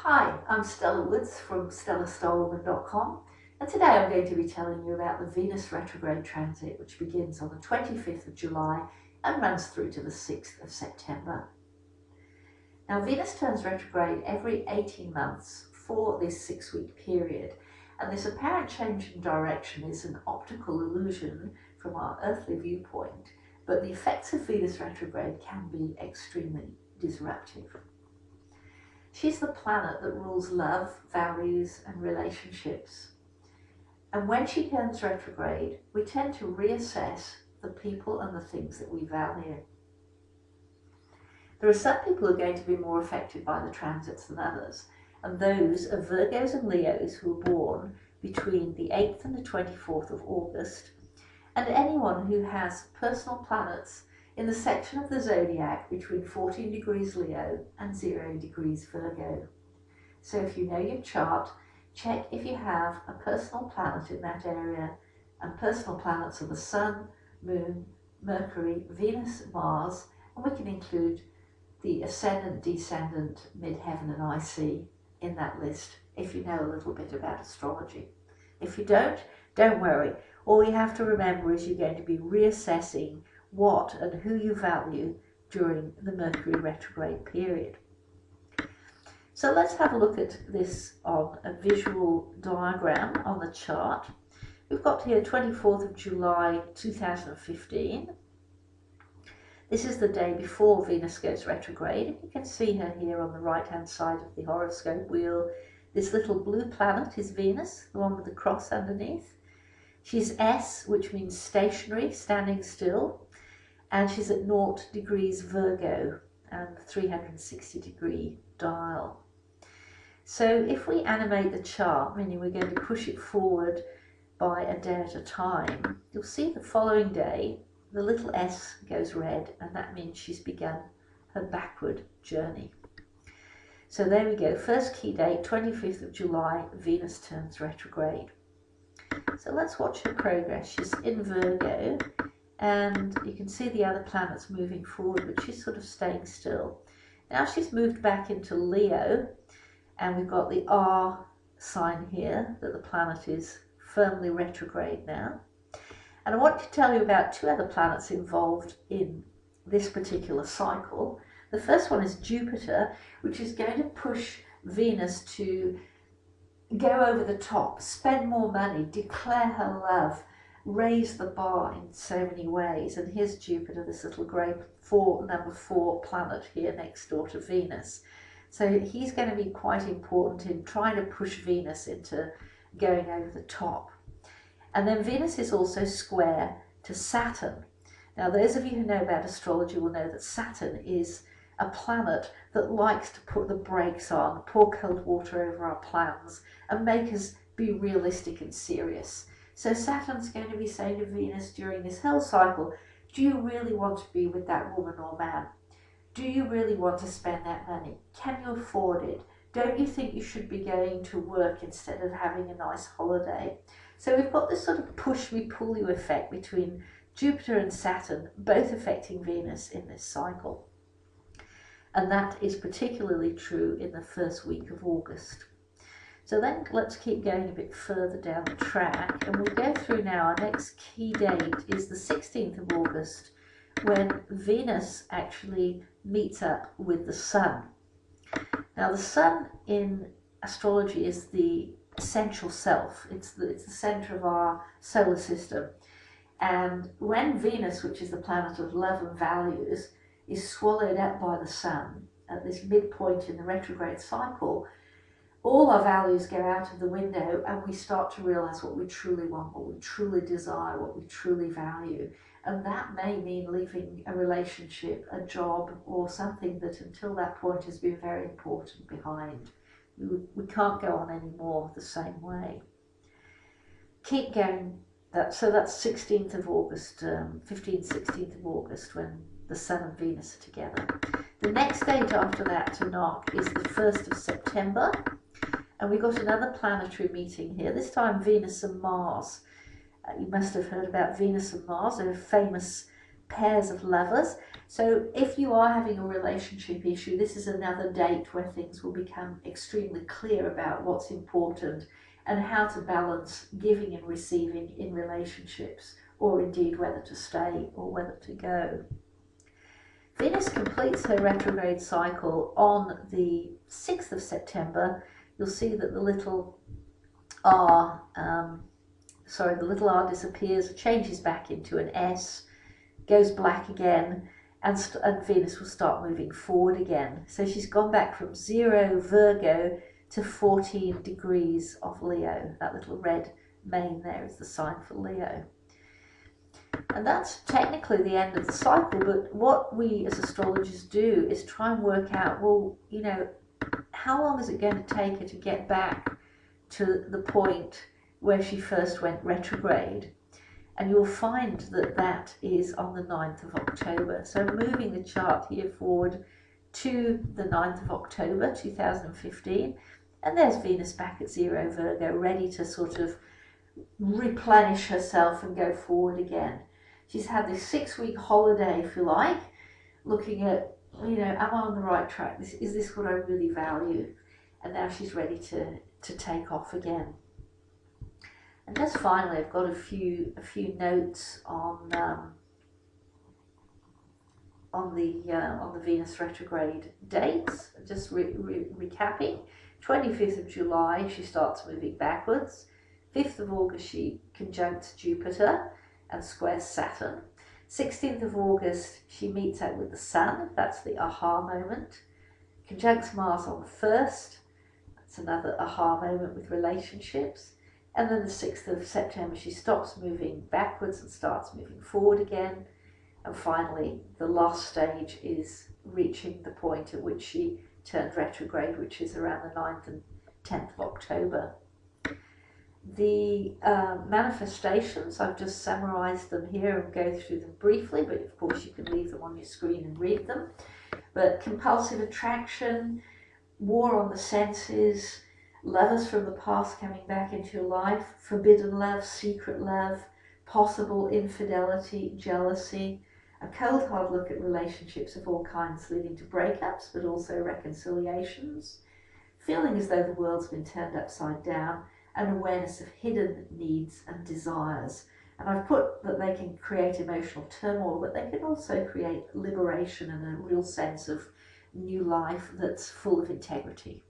Hi, I'm Stella Woods from stellastarwoman.com, and today I'm going to be telling you about the Venus Retrograde transit, which begins on the 25th of July and runs through to the 6th of September. Now, Venus turns retrograde every 18 months for this 6-week period, and this apparent change in direction is an optical illusion from our earthly viewpoint, but the effects of Venus retrograde can be extremely disruptive. She's the planet that rules love, values, and relationships. And when she turns retrograde, we tend to reassess the people and the things that we value. There are some people who are going to be more affected by the transits than others, and those are Virgos and Leos who are born between the 8th and the 24th of August, and anyone who has personal planets in the section of the zodiac between 14 degrees Leo and 0 degrees Virgo. So if you know your chart, check if you have a personal planet in that area, and personal planets are the Sun, Moon, Mercury, Venus, Mars, and we can include the ascendant, descendant, midheaven and IC in that list if you know a little bit about astrology. If you don't worry. All you have to remember is you're going to be reassessing what and who you value during the Mercury retrograde period. So let's have a look at this on a visual diagram on the chart. We've got here 24th of July 2015. This is the day before Venus goes retrograde. You can see her here on the right hand side of the horoscope wheel. This little blue planet is Venus, the one with the cross underneath. She's S, which means stationary, standing still, and she's at 0 degrees Virgo and 360 degree dial. So if we animate the chart, meaning we're going to push it forward by a day at a time, you'll see the following day the little S goes red, and that means she's begun her backward journey. So there we go, first key date, 25th of July, Venus turns retrograde. So let's watch her progress. She's in Virgo, and you can see the other planets moving forward, but she's sort of staying still. Now she's moved back into Leo, and we've got the R sign here that the planet is firmly retrograde now. And I want to tell you about two other planets involved in this particular cycle. The first one is Jupiter, which is going to push Venus to go over the top, spend more money, declare her love, raise the bar in so many ways. And here's Jupiter, this little grey number 4 planet here next door to Venus. So he's going to be quite important in trying to push Venus into going over the top. And then Venus is also square to Saturn. Now those of you who know about astrology will know that Saturn is a planet that likes to put the brakes on, pour cold water over our plans, and make us be realistic and serious. So Saturn's going to be saying to Venus during this whole cycle, do you really want to be with that woman or man? Do you really want to spend that money? Can you afford it? Don't you think you should be going to work instead of having a nice holiday? So we've got this sort of push-me-pull-you effect between Jupiter and Saturn, both affecting Venus in this cycle. And that is particularly true in the first week of August. So then let's keep going a bit further down the track, and we'll go through now. Our next key date is the 16th of August, when Venus actually meets up with the Sun. Now the Sun in astrology is the essential self. It's the center of our solar system. And when Venus, which is the planet of love and values, is swallowed up by the Sun at this midpoint in the retrograde cycle, all our values go out of the window, and we start to realize what we truly want, what we truly desire, what we truly value. And that may mean leaving a relationship, a job, or something that until that point has been very important behind. We can't go on anymore the same way. Keep going. So that's 16th of August, 15th, 16th of August, when the Sun and Venus are together. The next date after that to knock is the 1st of September. And we've got another planetary meeting here, this time Venus and Mars. You must have heard about Venus and Mars. They're famous pairs of lovers. So if you are having a relationship issue, this is another date where things will become extremely clear about what's important and how to balance giving and receiving in relationships, or indeed whether to stay or whether to go. Venus completes her retrograde cycle on the 6th of September. You'll see that the little R, the little R disappears, changes back into an S, goes black again, and Venus will start moving forward again. So she's gone back from 0 Virgo to 14 degrees of Leo. That little red mane there is the sign for Leo. And that's technically the end of the cycle, but what we as astrologers do is try and work out, well, you know, how long is it going to take her to get back to the point where she first went retrograde? And you'll find that that is on the 9th of October. So moving the chart here forward to the 9th of October 2015, and there's Venus back at 0 Virgo, ready to sort of replenish herself and go forward again. She's had this 6-week holiday, if you like, looking at, you know, am I on the right track? Is this what I really value? And now she's ready to take off again. And just finally, I've got a few notes on the Venus retrograde dates. Just recapping: 25th of July, she starts moving backwards. 5th of August, she conjuncts Jupiter and squares Saturn. 16th of August, she meets out with the Sun. That's the aha moment. Conjuncts Mars on the 1st. That's another aha moment with relationships. And then the 6th of September, she stops moving backwards and starts moving forward again. And finally, the last stage is reaching the point at which she turned retrograde, which is around the 9th and 10th of October. The manifestations, I've just summarised them here and go through them briefly, but of course you can leave them on your screen and read them. But compulsive attraction, war on the senses, lovers from the past coming back into your life, forbidden love, secret love, possible infidelity, jealousy, a cold hard look at relationships of all kinds leading to breakups but also reconciliations, feeling as though the world's been turned upside down, and awareness of hidden needs and desires. And I've put that they can create emotional turmoil, but they can also create liberation and a real sense of new life that's full of integrity.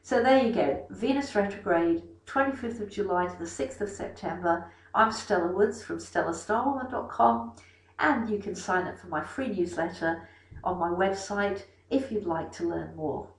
So there you go, Venus retrograde, 25th of July to the 6th of September. I'm Stella Woods from stellastarwoman.com, and you can sign up for my free newsletter on my website if you'd like to learn more.